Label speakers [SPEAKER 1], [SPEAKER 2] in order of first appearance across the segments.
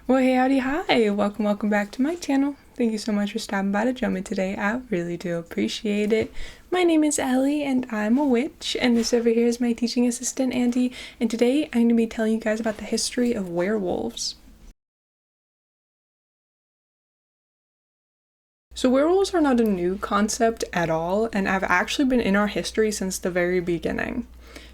[SPEAKER 1] Well, hey, howdy, hi! Welcome back to my channel. Thank you so much for stopping by to join me today. I really do appreciate it. My name is Ellie, and I'm a witch, and this over here is my teaching assistant, Andy, and today I'm going to be telling you guys about the history of werewolves. So werewolves are not a new concept at all, and have actually been in our history since the very beginning.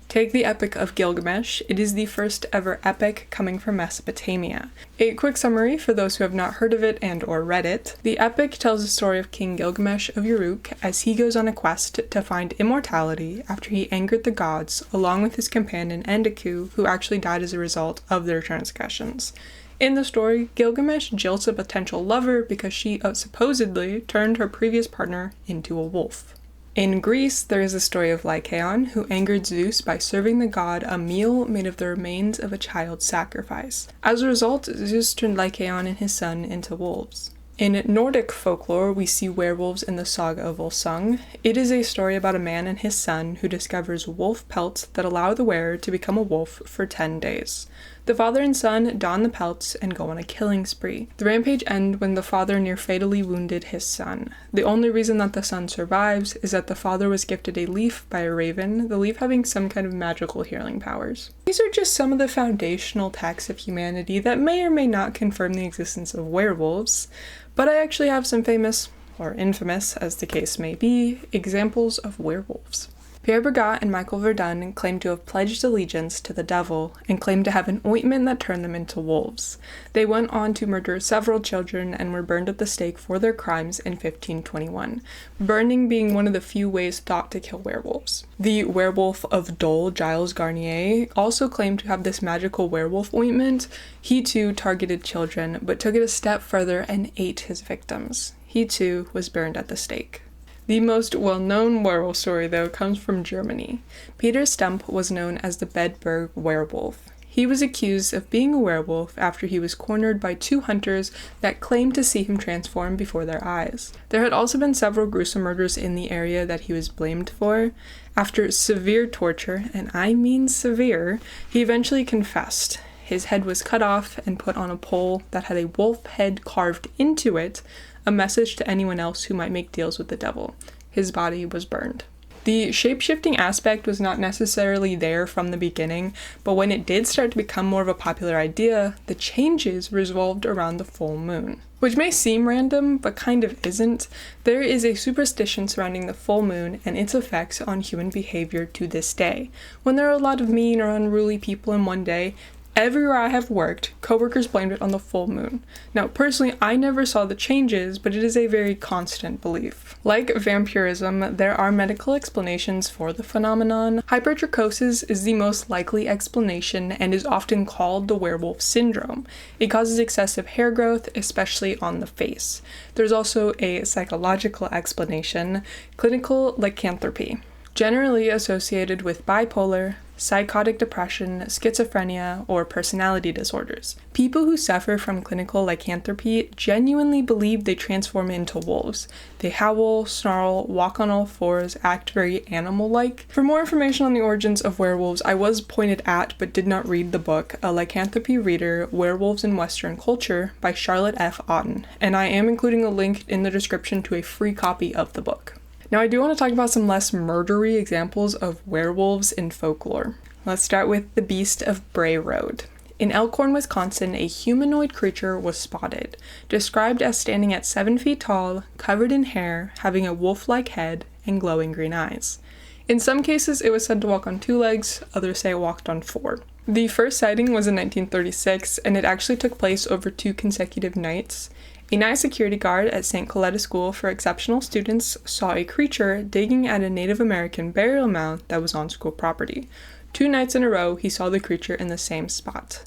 [SPEAKER 1] Take the Epic of Gilgamesh. It is the first ever epic coming from Mesopotamia. A quick summary for those who have not heard of it and or read it. The epic tells the story of King Gilgamesh of Uruk as he goes on a quest to find immortality after he angered the gods along with his companion Enkidu, who actually died as a result of their transgressions. In the story, Gilgamesh jilts a potential lover because she supposedly turned her previous partner into a wolf. In Greece, there is a story of Lycaon, who angered Zeus by serving the god a meal made of the remains of a child's sacrifice. As a result, Zeus turned Lycaon and his son into wolves. In Nordic folklore, we see werewolves in the Saga of Volsung. It is a story about a man and his son who discovers wolf pelts that allow the wearer to become a wolf for 10 days. The father and son don the pelts and go on a killing spree. The rampage ends when the father near fatally wounded his son. The only reason that the son survives is that the father was gifted a leaf by a raven, the leaf having some kind of magical healing powers. These are just some of the foundational texts of humanity that may or may not confirm the existence of werewolves, but I actually have some famous, or infamous as the case may be, examples of werewolves. Pierre, Burgot, and Michel Verdun claimed to have pledged allegiance to the devil and claimed to have an ointment that turned them into wolves. They went on to murder several children and were burned at the stake for their crimes in 1521, burning being one of the few ways thought to kill werewolves. The werewolf of Dole, Gile Garnier, also claimed to have this magical werewolf ointment. He too targeted children, but took it a step further and ate his victims. He too was burned at the stake. The most well-known werewolf story, though, comes from Germany. Peter Stumpp was known as the Bedburg Werewolf. He was accused of being a werewolf after he was cornered by two hunters that claimed to see him transform before their eyes. There had also been several gruesome murders in the area that he was blamed for. After severe torture, and I mean severe, he eventually confessed. His head was cut off and put on a pole that had a wolf head carved into it, a message to anyone else who might make deals with the devil. His body was burned. The shape-shifting aspect was not necessarily there from the beginning, but when it did start to become more of a popular idea, the changes revolved around the full moon. Which may seem random, but kind of isn't. There is a superstition surrounding the full moon and its effects on human behavior to this day. When there are a lot of mean or unruly people in one day, everywhere I have worked, coworkers blamed it on the full moon. Now, personally, I never saw the changes, but it is a very constant belief. Like vampirism, there are medical explanations for the phenomenon. Hypertrichosis is the most likely explanation and is often called the werewolf syndrome. It causes excessive hair growth, especially on the face. There's also a psychological explanation, clinical lycanthropy, generally associated with bipolar, psychotic depression, schizophrenia, or personality disorders. People who suffer from clinical lycanthropy genuinely believe they transform into wolves. They howl, snarl, walk on all fours, act very animal-like. For more information on the origins of werewolves, I was pointed at but did not read the book, A Lycanthropy Reader, Werewolves in Western Culture by Charlotte F. Otten, and I am including a link in the description to a free copy of the book. Now I do want to talk about some less murdery examples of werewolves in folklore. Let's start with the Beast of Bray Road. In Elkhorn, Wisconsin, a humanoid creature was spotted, described as standing at 7 feet tall, covered in hair, having a wolf-like head, and glowing green eyes. In some cases, it was said to walk on 2 legs, others say it walked on 4. The first sighting was in 1936, and it actually took place over 2 consecutive nights. A night security guard at St. Coletta School for Exceptional Students saw a creature digging at a Native American burial mound that was on school property. 2 nights in a row, he saw the creature in the same spot.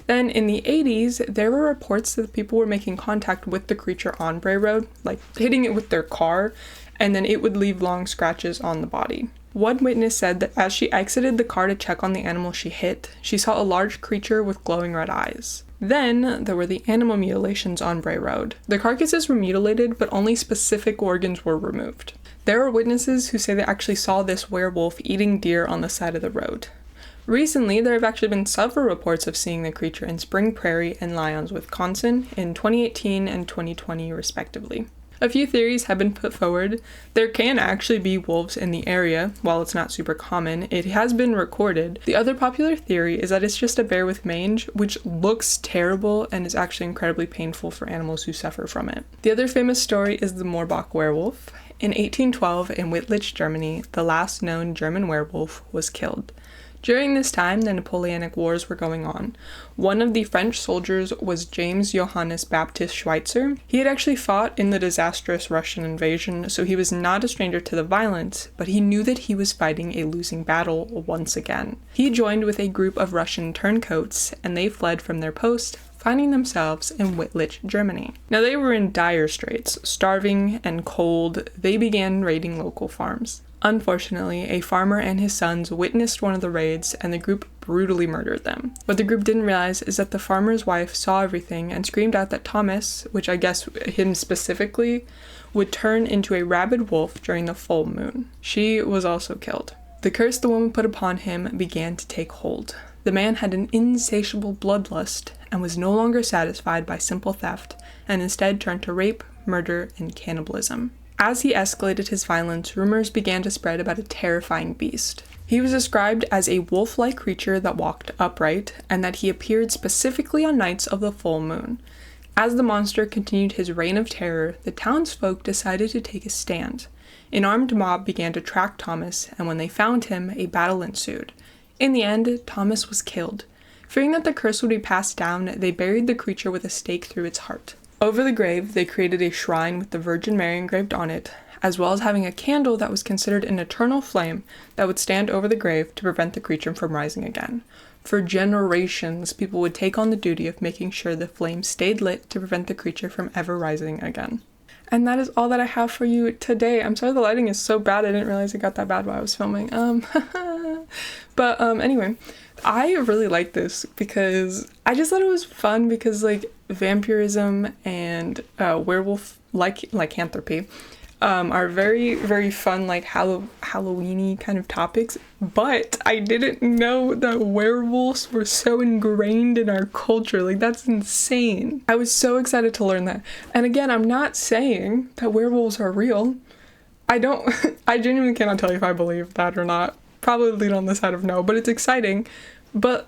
[SPEAKER 1] Then, in the 80s, there were reports that people were making contact with the creature on Bray Road, like hitting it with their car, and then it would leave long scratches on the body. One witness said that as she exited the car to check on the animal she hit, she saw a large creature with glowing red eyes. Then, there were the animal mutilations on Bray Road. The carcasses were mutilated, but only specific organs were removed. There are witnesses who say they actually saw this werewolf eating deer on the side of the road. Recently, there have actually been several reports of seeing the creature in Spring Prairie and Lyons, Wisconsin in 2018 and 2020 respectively. A few theories have been put forward. There can actually be wolves in the area. While it's not super common, it has been recorded. The other popular theory is that it's just a bear with mange, which looks terrible and is actually incredibly painful for animals who suffer from it. The other famous story is the Morbach Werewolf. In 1812, in Wittlich, Germany, the last known German werewolf was killed. During this time, the Napoleonic Wars were going on. One of the French soldiers was James Johannes Baptist Schweitzer. He had actually fought in the disastrous Russian invasion, so he was not a stranger to the violence, but he knew that he was fighting a losing battle once again. He joined with a group of Russian turncoats, and they fled from their post, finding themselves in Wittlich, Germany. Now they were in dire straits, starving and cold. They began raiding local farms. Unfortunately, a farmer and his sons witnessed one of the raids, and the group brutally murdered them. What the group didn't realize is that the farmer's wife saw everything and screamed out that Thomas, which I guess him specifically, would turn into a rabid wolf during the full moon. She was also killed. The curse the woman put upon him began to take hold. The man had an insatiable bloodlust and was no longer satisfied by simple theft, and instead turned to rape, murder, and cannibalism. As he escalated his violence, rumors began to spread about a terrifying beast. He was described as a wolf-like creature that walked upright, and that he appeared specifically on nights of the full moon. As the monster continued his reign of terror, the townsfolk decided to take a stand. An armed mob began to track Thomas, and when they found him, a battle ensued. In the end, Thomas was killed. Fearing that the curse would be passed down, they buried the creature with a stake through its heart. Over the grave, they created a shrine with the Virgin Mary engraved on it, as well as having a candle that was considered an eternal flame that would stand over the grave to prevent the creature from rising again. For generations, people would take on the duty of making sure the flame stayed lit to prevent the creature from ever rising again. And that is all that I have for you today. I'm sorry the lighting is so bad, I didn't realize it got that bad while I was filming. Anyway, I really like this because I just thought it was fun because, like, vampirism and werewolf lycanthropy are very, very fun, like, Halloween-y kind of topics, but I didn't know that werewolves were so ingrained in our culture. Like, that's insane. I was so excited to learn that. And again, I'm not saying that werewolves are real. I genuinely cannot tell you if I believe that or not. Probably lean on the side of no, but it's exciting. But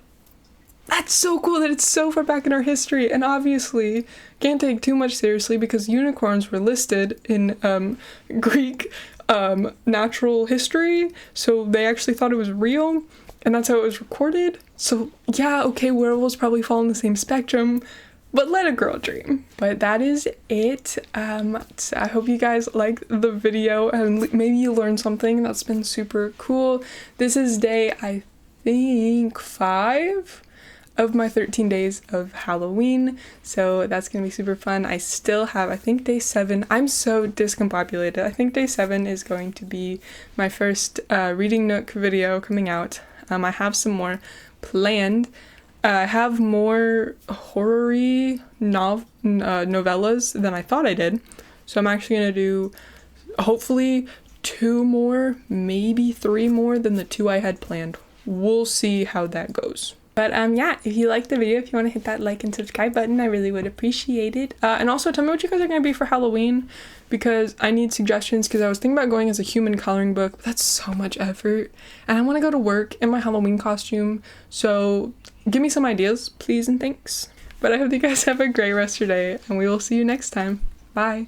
[SPEAKER 1] that's so cool that it's so far back in our history, and obviously can't take too much seriously because unicorns were listed in Greek natural history, so they actually thought it was real, and that's how it was recorded. So yeah, okay, werewolves probably fall in the same spectrum, but let a girl dream. But that is it. So I hope you guys liked the video and maybe you learned something. That's been super cool. This is day, I think, 5 of my 13 days of Halloween, so that's gonna be super fun. I still have, I think, day 7. I'm so discombobulated. I think day 7 is going to be my first Reading Nook video coming out. I have some more planned. I have more horror-y novellas than I thought I did, so I'm actually gonna do hopefully 2 more, maybe 3 more than the 2 I had planned. We'll see how that goes. But yeah, if you liked the video, if you want to hit that like and subscribe button, I really would appreciate it. And also tell me what you guys are going to be for Halloween, because I need suggestions, because I was thinking about going as a human coloring book, but that's so much effort. And I want to go to work in my Halloween costume, so give me some ideas, please and thanks. But I hope you guys have a great rest of your day, and we will see you next time. Bye!